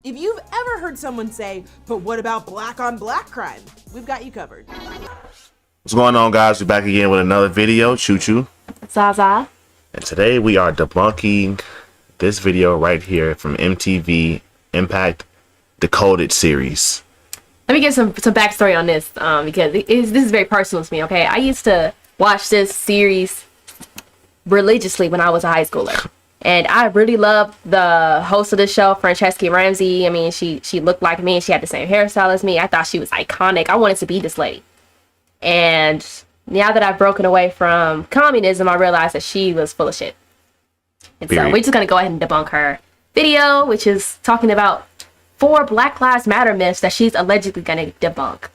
If you've ever heard someone say, but what about black on black crime? We've got you covered. What's going on, guys? We're back again with another video. Choo choo. Zaza. And today we are debunking this video right here from MTV Impact Decoded series. Let me get some backstory on this because this is very personal to me, okay? I used to watch this series religiously when I was a high schooler. And I really loved the host of the show, Francesca Ramsey. I mean, she looked like me and she had the same hairstyle as me. I thought she was iconic. I wanted to be this lady. And now that I've broken away from communism, I realized that she was full of shit. And so we're just going to go ahead and debunk her video, which is talking about 4 Black Lives Matter myths that she's allegedly going to debunk.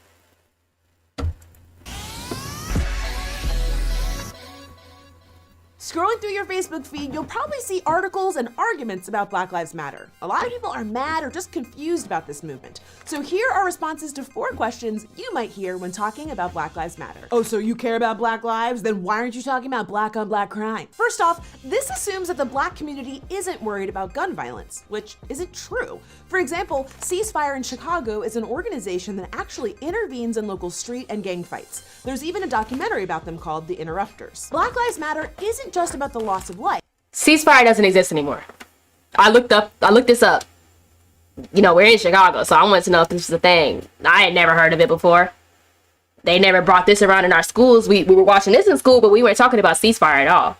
Scrolling through your Facebook feed, you'll probably see articles and arguments about Black Lives Matter. A lot of people are mad or just confused about this movement. So here are responses to 4 questions you might hear when talking about Black Lives Matter. Oh, so you care about Black lives? Then why aren't you talking about black on black crime? First off, this assumes that the Black community isn't worried about gun violence, which isn't true. For example, Ceasefire in Chicago is an organization that actually intervenes in local street and gang fights. There's even a documentary about them called The Interrupters. Black Lives Matter isn't just about the loss of life. Ceasefire doesn't exist anymore. I looked this up. You know, we're in Chicago, so I wanted to know if this was a thing. I had never heard of it before. They never brought this around in our schools. We were watching this in school, but we weren't talking about ceasefire at all.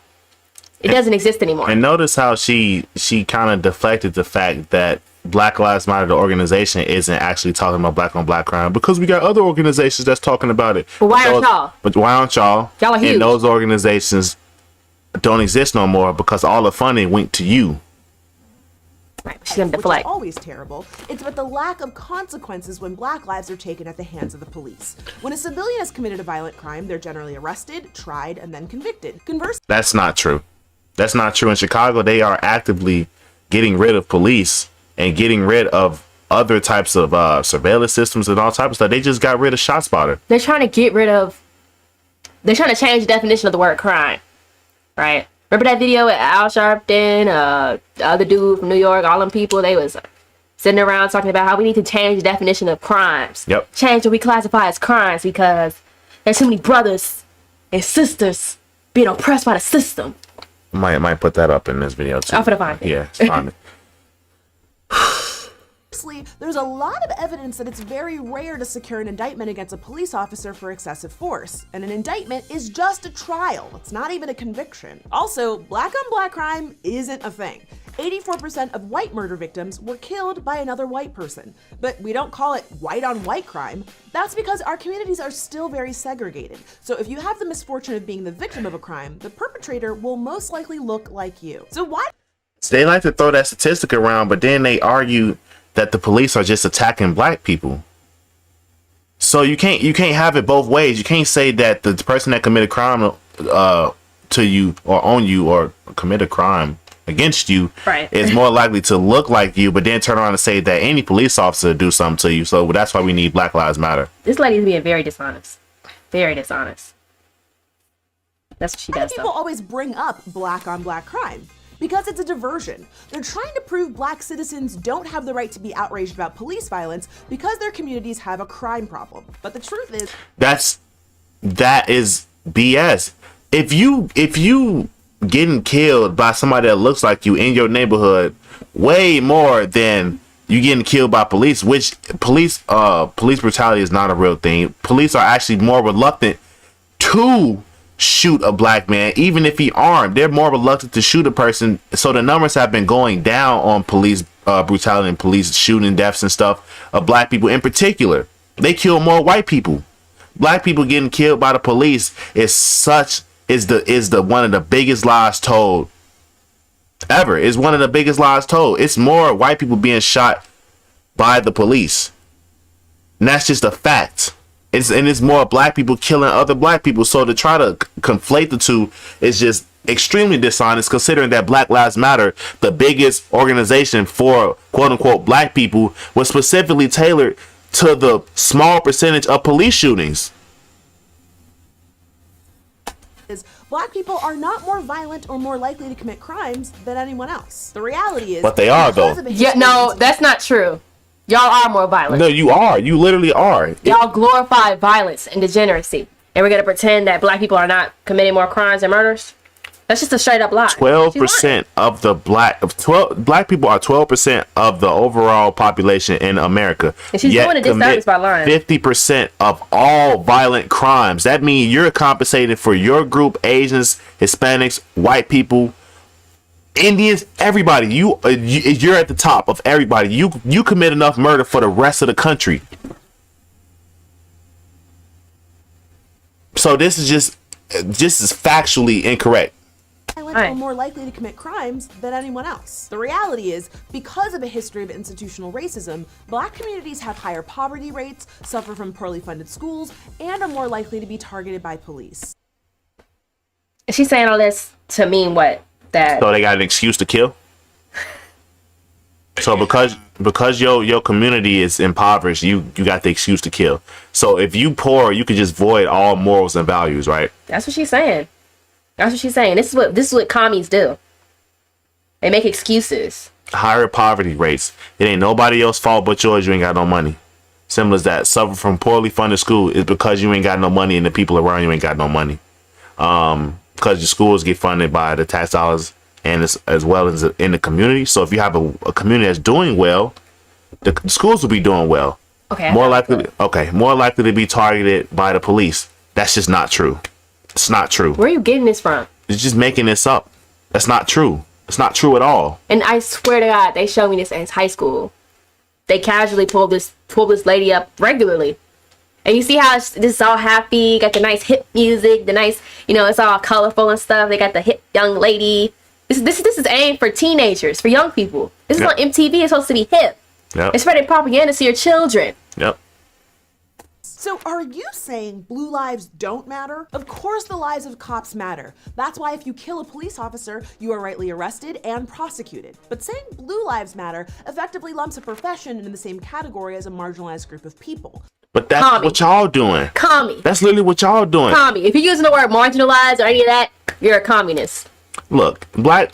It doesn't exist anymore. And notice how she kind of deflected the fact that Black Lives Matter, the organization, isn't actually talking about black on black crime because we got other organizations that's talking about it. But why aren't y'all? But why aren't y'all? Y'all are huge. And those organizations don't exist no more because all the funding went to you. Right, she's gonna deflect. Which is always terrible. It's about the lack of consequences when Black lives are taken at the hands of the police. When a civilian has committed a violent crime, they're generally arrested, tried, and then convicted. Conversely, that's not true. That's not true. In Chicago, they are actively getting rid of police and getting rid of other types of surveillance systems and all types of stuff. They just got rid of ShotSpotter. They're trying to change the definition of the word crime, right? Remember that video with Al Sharpton, the other dude from New York, all them people, they was sitting around talking about how we need to change the definition of crimes. Yep. Change what we classify as crimes because there's too many brothers and sisters being oppressed by the system. Might put that up in this video too. I'm gonna find it. Yeah, it's fine. there's a lot of evidence that it's very rare to secure an indictment against a police officer for excessive force. And an indictment is just a trial. It's not even a conviction. Also, black on black crime isn't a thing. 84% of white murder victims were killed by another white person. But we don't call it white on white crime. That's because our communities are still very segregated. So if you have the misfortune of being the victim of a crime, the perpetrator will most likely look like you. So why? So they like to throw that statistic around, but then they argue that the police are just attacking black people. So you can't have it both ways. You can't say that the person that committed crime to you or on you or commit a crime against you is more likely to look like you, but then turn around and say that any police officer do something to you. So that's why we need Black Lives Matter. This lady's being very dishonest. Very dishonest. That's what she does. People always bring up black on black crime. Because it's a diversion. They're trying to prove black citizens don't have the right to be outraged about police violence because their communities have a crime problem. But the truth is that is BS. If you getting killed by somebody that looks like you in your neighborhood way more than you getting killed by police, which police brutality is not a real thing. Police are actually more reluctant to shoot a black man, even if he armed. They're more reluctant to shoot a person. So the numbers have been going down on police brutality and police shooting deaths and stuff of black people in particular. They kill more white people. Black people getting killed by the police is the one of the biggest lies told ever. It's one of the biggest lies told. It's more white people being shot by the police. And that's just a fact. It's more black people killing other black people. So to try to conflate the two is just extremely dishonest, considering that Black Lives Matter, the biggest organization for quote unquote black people, was specifically tailored to the small percentage of police shootings. black people are not more violent or more likely to commit crimes than anyone else. The reality is, But they are, because though. of a Yeah, history no, of that's not true. Y'all are more violent. No, you are. You literally are. Y'all glorify violence and degeneracy. And we're going to pretend that black people are not committing more crimes and murders? That's just a straight up lie. 12% of the black people are 12% of the overall population in America. And she's doing a disservice by lying. 50% of all violent crimes. That means you're compensated for your group: Asians, Hispanics, white people, Indians, everybody. You're at the top of everybody. You commit enough murder for the rest of the country. So this is factually incorrect. Are more likely to commit crimes than anyone else. The reality is, because of a history of institutional racism, black communities have higher poverty rates, suffer from poorly funded schools, and are more likely to be targeted by police. Is she saying all this to mean what? That So they got an excuse to kill? So because your community is impoverished, you got the excuse to kill. So if you poor, you could just void all morals and values, right? That's what she's saying. That's what she's saying. This is what commies do. They make excuses. Higher poverty rates. It ain't nobody else's fault but yours. You ain't got no money. Simple as that. Suffer from poorly funded school is because you ain't got no money and the people around you ain't got no money. Because your schools get funded by the tax dollars and as well as in the community. So if you have a community that's doing well, the schools will be doing well. Okay. More likely to be targeted by the police. That's just not true. It's not true. Where are you getting this from? It's just making this up. That's not true. It's not true at all. And I swear to God, they showed me this in high school. They casually pulled this lady up regularly. And you see how this is all happy, got the nice hip music, the nice, it's all colorful and stuff. They got the hip young lady. This is aimed for teenagers, for young people. This is on MTV. It's supposed to be hip. Yep. It's spreading propaganda to your children. Yep. So are you saying blue lives don't matter? Of course the lives of cops matter. That's why if you kill a police officer, you are rightly arrested and prosecuted. But saying blue lives matter effectively lumps a profession into the same category as a marginalized group of people. But that's what y'all doing. Commie. That's literally what y'all doing. Commie. If you're using the word marginalized or any of that, you're a communist. Look, Black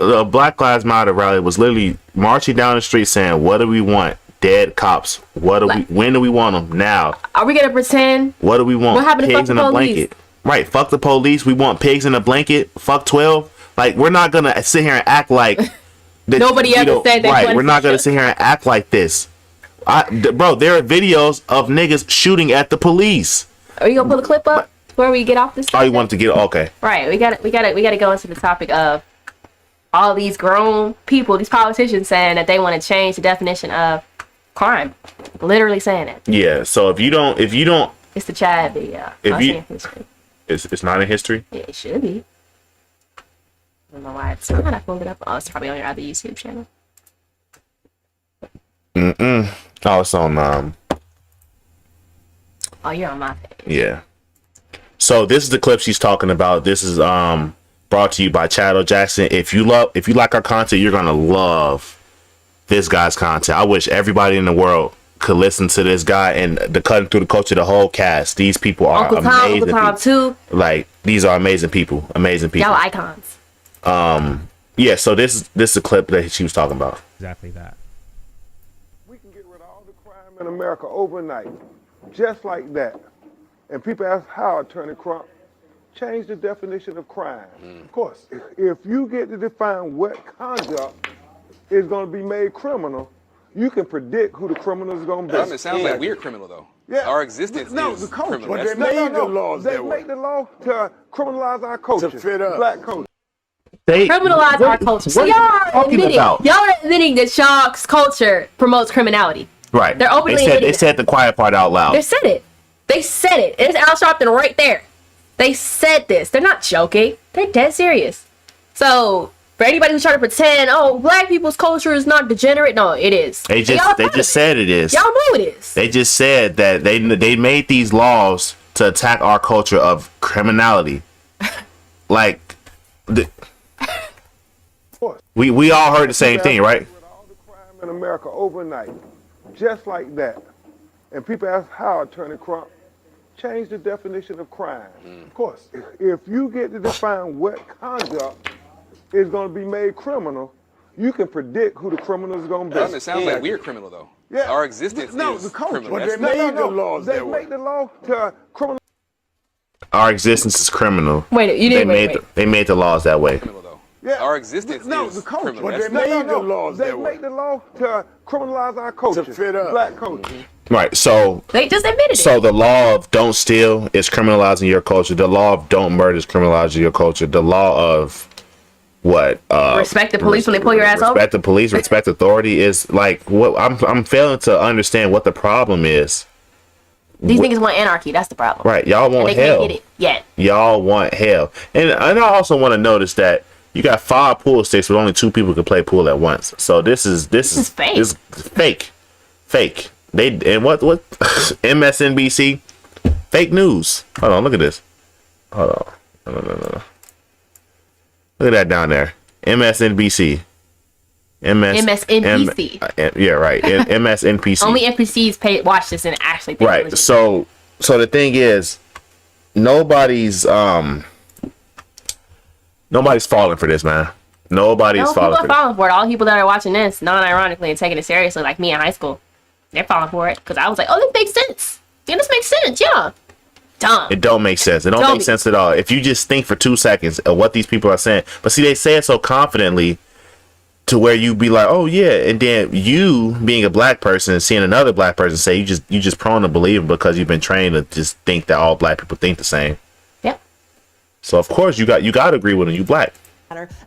Lives Matter rally was literally marching down the street saying, "What do we want? Dead cops. When do we want them? Now. Are we gonna pretend? What do we want? What happened to Pigs fuck in the a police? blanket. Right, fuck the police. We want pigs in a blanket. Fuck 12. Like, we're not gonna sit here and act like that, Nobody ever said that. Right, we're not gonna sit here and act like this. Bro, there are videos of niggas shooting at the police. Are you gonna pull the clip up where we get off this? Oh, you wanted to get okay? Right, we gotta go into the topic of all these grown people, these politicians saying that they want to change the definition of crime. Literally saying it. Yeah. So if you don't, it's the Chad video. It's not in history. Yeah, it should be. I don't know why it's not. I pulled it up. Oh, it's probably on your other YouTube channel. Oh, it's on Oh, you're on my page. Yeah. So this is the clip she's talking about. This is brought to you by Chad Jackson. If you like our content, you're gonna love this guy's content. I wish everybody in the world could listen to this guy and the Cutting Through the Culture, the whole cast. These people are amazing. Uncle Tom too. Like, these are amazing people. Amazing people. Y'all icons. Yeah. So this is the clip that she was talking about. Exactly that. We can get rid of all the crime in America overnight, just like that. And people ask how, Attorney Crump, change the definition of crime. Of course, if you get to define what conduct is going to be made criminal, you can predict who the criminal is going to be. It sounds like we're criminal, though. Yeah. Our existence is the culture. criminal. But That's they made not- the laws. They make the law to criminalize our culture, To fit us. black culture. Criminalize our culture. So y'all are admitting that y'all's culture promotes criminality. Right. They're openly admitting They that. said the quiet part out loud. They said it. They said it. It's Al Sharpton right there. They said this. They're not joking. They're dead serious. So for anybody who's trying to pretend, oh, black people's culture is not degenerate, no, it is. They just said it is. Y'all know it is. They just said that they made these laws to attack our culture of criminality. Like, we all heard the same thing, right? Get rid of all the crime in America overnight, just like that. And people ask how, Attorney Crump, change the definition of crime. Of course, if you get to define what conduct is going to be made criminal, you can predict who the criminal is going to be. It sounds like we're criminal, though. Yeah. Our existence No, is the culture. criminal. But That's they made the laws. They make the law to criminal. Our existence is criminal. Wait, you didn't wait. They made the laws that way. criminal, though. Yeah. Our existence No, is the culture. criminal. But That's they made the laws. They make the law to criminalize our culture. To fit up. Black culture. Right. So They just admitted it. So the law of don't steal is criminalizing your culture. The law of don't murder is criminalizing your culture. The law of what? Respect the police when they pull your ass over. Respect the police, respect authority is like what I'm failing to understand what the problem is. These niggas want anarchy. That's the problem. Right. Y'all want And they hell. can't get it yet. Y'all want hell. And I also want to notice that you got 5 pool sticks, but only 2 people can play pool at once. So this is fake. This fake. They and what MSNBC fake news. Hold on, look at this. Hold on. No. Look at that down there. MSNBC. MSNBC. Yeah, right. MSNBC. Only NPCs watch this and actually think Right. it's So the thing is, nobody's falling for this, man. Nobody's no, falling people for are this. falling for it. All the people that are watching this, non-ironically and taking it seriously, like me in high school, they're falling for it. Because I was like, oh, this makes sense. Yeah, this makes sense. Yeah. Dumb. It don't make sense. It don't make sense at all. If you just think for 2 seconds of what these people are saying, but see, they say it so confidently to where you be like, oh yeah, and then you being a black person and seeing another black person say you just prone to believe it because you've been trained to just think that all black people think the same. Yep. So of course you got to agree with them. You black.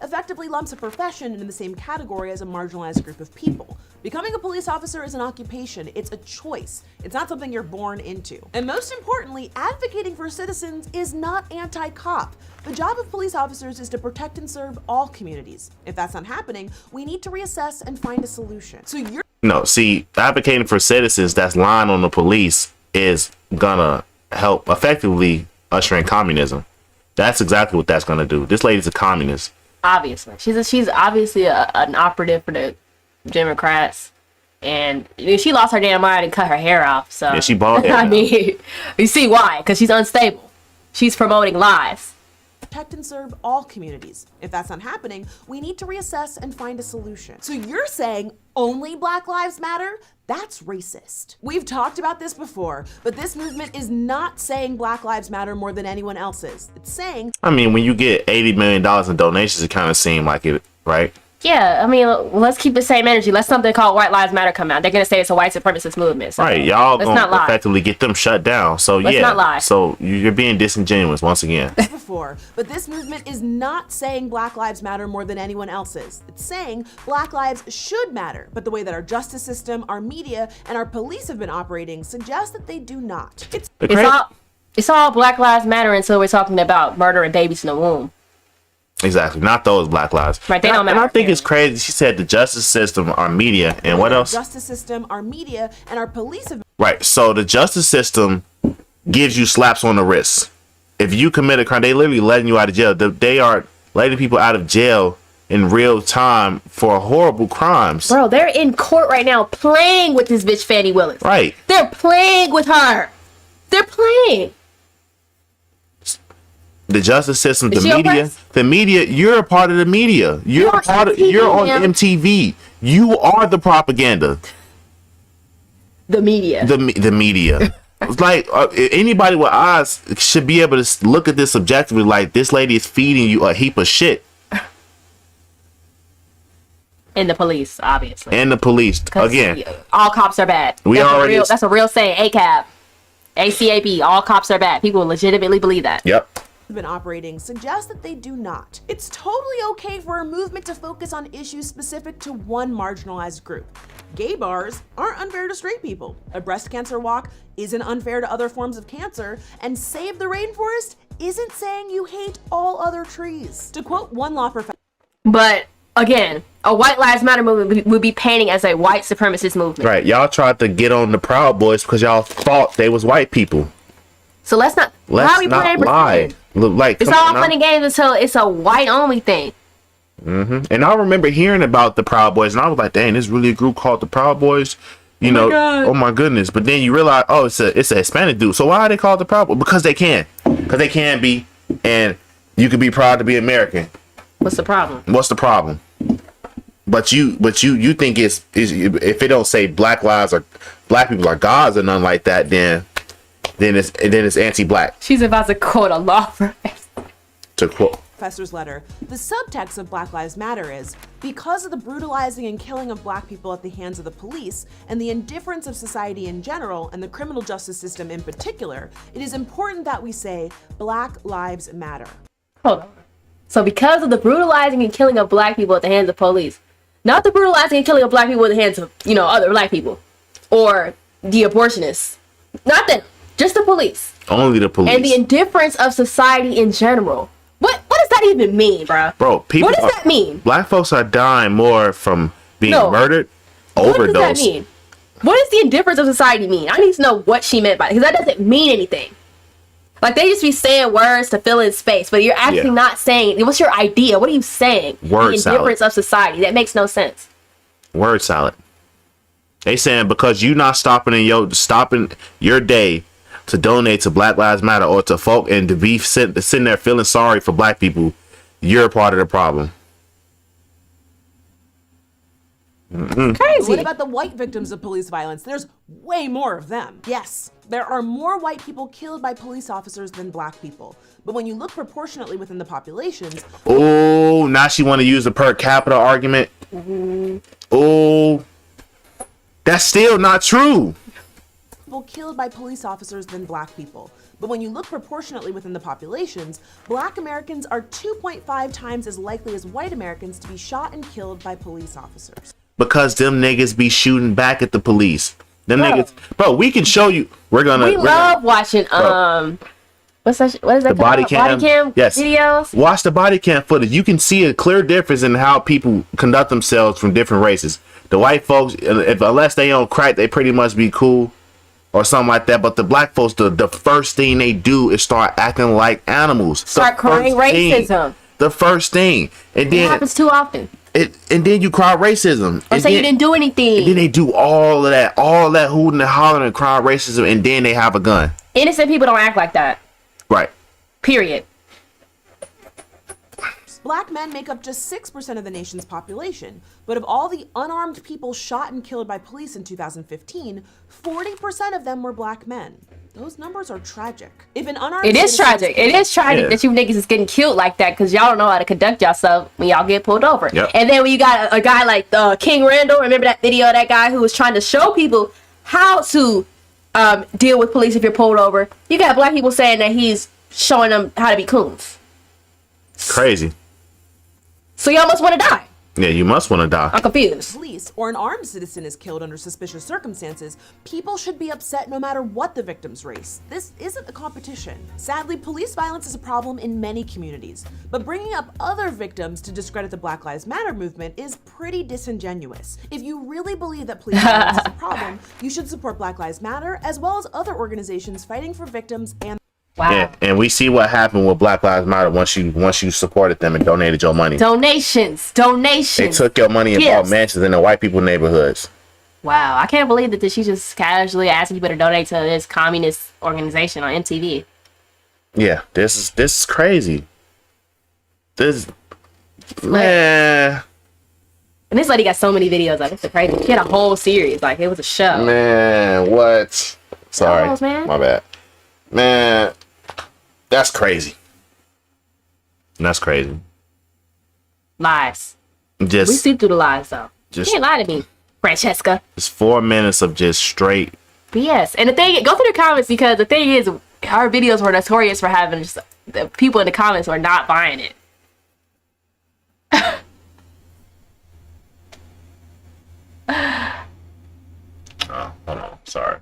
Effectively lumps a profession in the same category as a marginalized group of people. Becoming a police officer is an occupation. It's a choice. It's not something you're born into. And most importantly, advocating for citizens is not anti-cop. The job of police officers is to protect and serve all communities. If that's not happening, we need to reassess and find a solution. So you're No, see, advocating for citizens that's lying on the police is gonna help effectively usher in communism. That's exactly what that's gonna do. This lady's a communist. Obviously. She's obviously an operative for the Democrats. And she lost her damn mind and cut her hair off. So Yeah, she bald headed. I mean, you see why? Because she's unstable. She's promoting lies. protect and serve all communities. If that's not happening, we need to reassess and find a solution. So you're saying only Black Lives Matter? That's racist. We've talked about this before, but this movement is not saying Black Lives Matter more than anyone else's. It's saying, I mean, when you get $80 million in donations, it kind of seemed like it, right? Yeah, I mean, let's keep the same energy. Let something called White Lives Matter come out. They're gonna say it's a white supremacist movement. So Right, y'all let's gonna not lie. effectively get them shut down. So Let's yeah, not lie. so you're being disingenuous once again. before, but this movement is not saying Black Lives Matter more than anyone else's. It's saying Black lives should matter, but the way that our justice system, our media, and our police have been operating suggests that they do not. It's all Black Lives Matter until we're talking about murdering babies in the womb. Exactly, not those Black lives. Right, they don't And I matter. think it's crazy. She said the justice system, our media, and what else? Justice system, our media, and our police have Right. So the justice system gives you slaps on the wrist. If you commit a crime, they literally letting you out of jail. They are letting people out of jail in real time for horrible crimes. Bro, they're in court right now playing with this bitch Fannie Willis. Right. They're playing with her. They're playing. The justice system, Is she oppressed? the media, you're a part of the media. You're on a part of, MTV, you're on ma'am. MTV. You are the propaganda. The media. The media. It's like anybody with eyes should be able to look at this objectively. Like, this lady is feeding you a heap of shit. And the police, obviously. And the police 'Cause again. all cops are bad. That's a real saying. ACAB. ACAB. All cops are bad. People legitimately believe that. Yep. been operating suggests that they do not. It's totally okay for a movement to focus on issues specific to one marginalized group. Gay bars aren't unfair to straight people. A breast cancer walk isn't unfair to other forms of cancer, and Save the Rainforest isn't saying you hate all other trees. To quote one law professor, But again, a White Lives Matter movement would be painting as a white supremacist movement. Right. Y'all tried to get on the Proud Boys because y'all thought they was white people. So let's not Let's not lie. Like, it's all fun and games until it's a white only thing. And I remember hearing about the Proud Boys, and I was like, dang, there's really a group called the Proud Boys. You know, oh my goodness. But then you realize, oh, it's a Hispanic dude. So why are they called the problem? Because they can. Because they can be. And you can be proud to be American. What's the problem? What's the problem? But you think it's if it don't say black lives or black people are gods or nothing like that, then it's anti-black. She's about to quote a law professor. To quote Professor's letter. The subtext of Black Lives Matter is, because of the brutalizing and killing of black people at the hands of the police and the indifference of society in general and the criminal justice system in particular, it is important that we say Black Lives Matter. Hold on. So because of the brutalizing and killing of black people at the hands of police, not the brutalizing and killing of black people at the hands of, other black people or the abortionists, not them, just the police. Only the police. And the indifference of society in general. What does that even mean, bro? Bro, what does that mean? Black folks are dying more from being murdered, overdose. What does that mean? What does the indifference of society mean? I need to know what she meant by it, because that doesn't mean anything. Like, they just be saying words to fill in space, but you're actually not saying, what's your idea? What are you saying? Word the indifference of society. That makes no sense. Word salad. They saying because you not stopping your day to donate to Black Lives Matter or to folk and to be sitting there feeling sorry for black people, you're a part of the problem. Crazy. What about the white victims of police violence? There's way more of them. Yes, there are more white people killed by police officers than black people. But when you look proportionately within the populations... Oh, now she want to use the per capita argument? Oh, that's still not true. People killed by police officers than black people. But when you look proportionately within the populations, black Americans are 2.5 times as likely as white Americans to be shot and killed by police officers. Because them niggas be shooting back at the police. Them niggas, bro, we can show you. We love watching what is that the body cam videos. Watch the body cam footage. You can see a clear difference in how people conduct themselves from different races. The white folks, unless they on crack, they pretty much be cool or something like that. But the black folks, the first thing they do is start acting like animals. Start crying racism. The first thing. And then it happens too often. And then you cry racism. Or say you didn't do anything. And then they do all that hooting and hollering and crying racism, and then they have a gun. Innocent people don't act like that. Right. Period. Black men make up just 6% of the nation's population, but of all the unarmed people shot and killed by police in 2015, 40% of them were black men. Those numbers are tragic. If an unarmed It is tragic that you niggas is getting killed like that because y'all don't know how to conduct yourself when y'all get pulled over. Yep. And then when you got a guy like King Randall, remember that video of that guy who was trying to show people how to deal with police if you're pulled over? You got black people saying that he's showing them how to be coons. Crazy. So y'all must want to die. Yeah, you must want to die. I'm confused. Police or an armed citizen is killed under suspicious circumstances, people should be upset no matter what the victim's race. This isn't a competition. Sadly, police violence is a problem in many communities, but bringing up other victims to discredit the Black Lives Matter movement is pretty disingenuous. If you really believe that police violence is a problem, you should support Black Lives Matter as well as other organizations fighting for victims and Wow. Yeah, and we see what happened with Black Lives Matter once you supported them and donated your money. Donations. They took your money and bought mansions in the white people neighborhoods. Wow, I can't believe that she just casually asking people to donate to this communist organization on MTV. Yeah, this is crazy. Man. And this lady got so many videos. Like, it's crazy. She had a whole series. Like, it was a show. Man, what? Sorry, man. My bad. Man, that's crazy. That's crazy. Lies. We Just see through the lies, though. You can't lie to me, Francesca. Just 4 minutes of just straight. BS. And the thing, go through the comments, because the thing is, our videos were notorious for having just the people in the comments were not buying it. Oh, hold on. Sorry.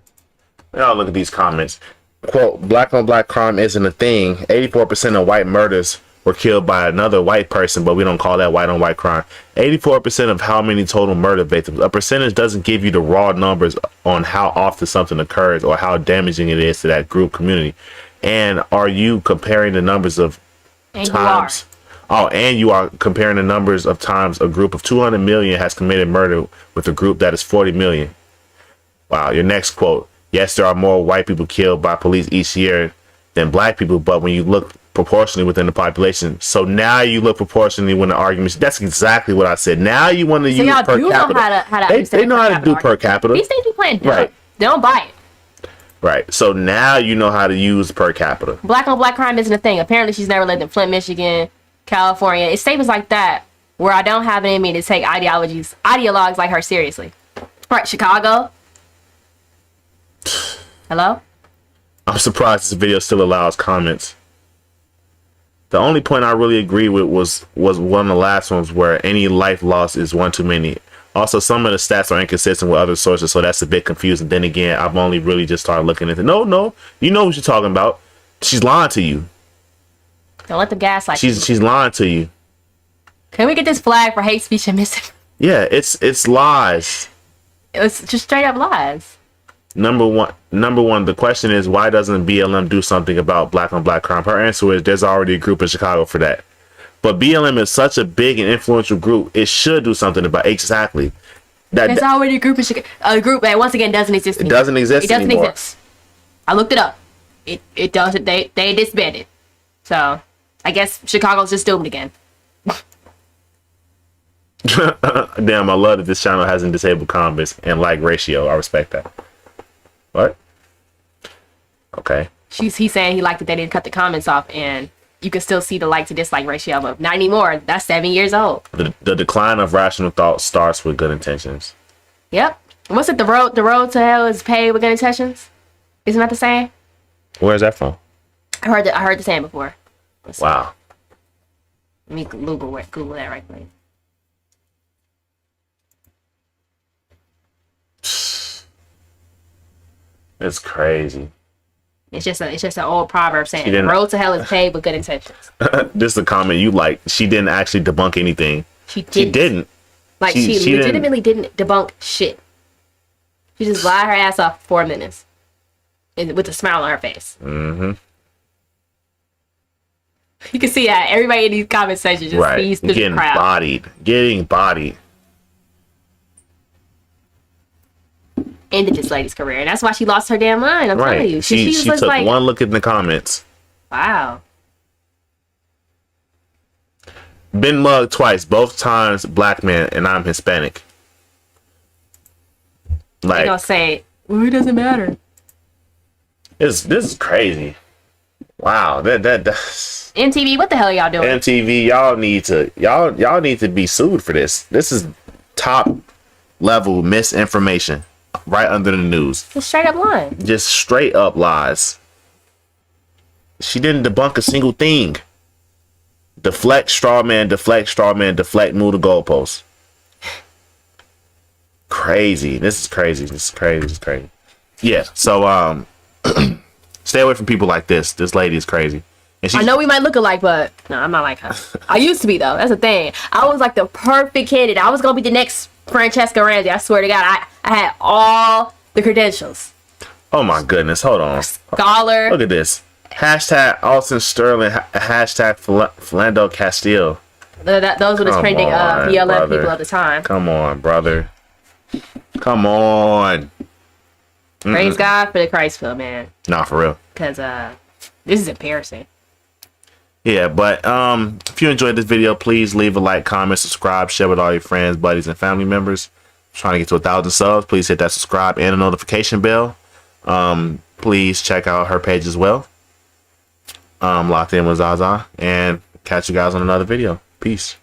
Y'all look at these comments. Quote, black on black crime isn't a thing. 84% of white murders were killed by another white person, but we don't call that white on white crime. 84% of how many total murder victims. A percentage doesn't give you the raw numbers on how often something occurs or how damaging it is to that group community. And are you comparing the numbers of times? Oh, and you are comparing the numbers of times a group of 200 million has committed murder with a group that is 40 million. Wow. Your next quote. Yes, there are more white people killed by police each year than black people, but when you look proportionally within the population, so now you look proportionally when the arguments. That's exactly what I said. Now you want to use y'all per do capita. know how to They understand know how to do argument. per capita. These things be playing dumb. Right. They don't buy it. Right. So now you know how to use per capita. Black on black crime isn't a thing. Apparently, she's never lived in Flint, Michigan, California. It's statements like that where I don't have it in me to take ideologues like her seriously. Right, Chicago. Hello? I'm surprised this video still allows comments. The only point I really agree with was one of the last ones where any life loss is one too many. Also, some of the stats are inconsistent with other sources, so that's a bit confusing. Then again, I've only really just started looking into. No, you know what you're talking about. She's lying to you. Don't let them gaslight you. She's lying to you. Can we get this flag for hate speech and missing? Yeah, it's lies. It's just straight up lies. Number one, the question is, why doesn't BLM do something about black on black crime? Her answer is there's already a group in Chicago for that. But BLM is such a big and influential group, it should do something about exactly that. There's already a group that once again doesn't exist anymore. It doesn't exist anymore. It doesn't exist. I looked it up. It doesn't. They disbanded. So I guess Chicago's just doomed again. Damn, I love that this channel hasn't disabled comments and like ratio. I respect that. What? Okay. He's saying he liked that they didn't cut the comments off, and you can still see the like to dislike ratio of not anymore. That's 7 years old. The decline of rational thought starts with good intentions. Yep. What's it? The road to hell is paved with good intentions. Isn't that the saying? Where's that from? I heard the saying before. Wow. Let me Google that right quick. It's crazy. It's just an old proverb saying the didn't- road to hell is paved with good intentions. This is a comment you like. She didn't actually debunk anything. She She didn't. Like she legitimately didn't debunk shit. She just lied her ass off for 4 minutes, with a smile on her face. Mm-hmm. You can see that everybody in these comment sections just Right. sees through the Getting crowd. Getting bodied. Ended this lady's career, and that's why she lost her damn mind. I'm telling you, Right. She was just took like, one look in the comments. wow. Been mugged twice, both times black man, and I'm Hispanic. They Like, gonna say, well, it doesn't matter. this is crazy. Wow, that's MTV, what the hell are y'all doing? MTV. Y'all need to be sued for this. This is top level misinformation right under the news. Just straight up lying. Just straight up lies. She didn't debunk a single thing. Deflect, straw man, move the goalpost. Crazy. This is crazy. Yeah, so stay away from people like this. This lady is crazy. And I know we might look alike, but no, I'm not like her. I used to be though. That's the thing. I was like the perfect candidate. I was gonna be the next Francesca Ramsey. I swear to God, I had all the credentials. Oh my goodness, hold on. Scholar. Look at this. Hashtag Austin Sterling, hashtag Philando Castile. Those were the Come trending on, BLM brother. people at the time. Come on, brother. Come on. Praise God for the Christ film, man. Nah, for real. Because this is embarrassing. Yeah, but if you enjoyed this video, please leave a like, comment, subscribe, share with all your friends, buddies, and family members. Trying to get to 1,000 subs. Please hit that subscribe and the notification bell. Please check out her page as well. Locked In with Zaza, and catch you guys on another video. Peace.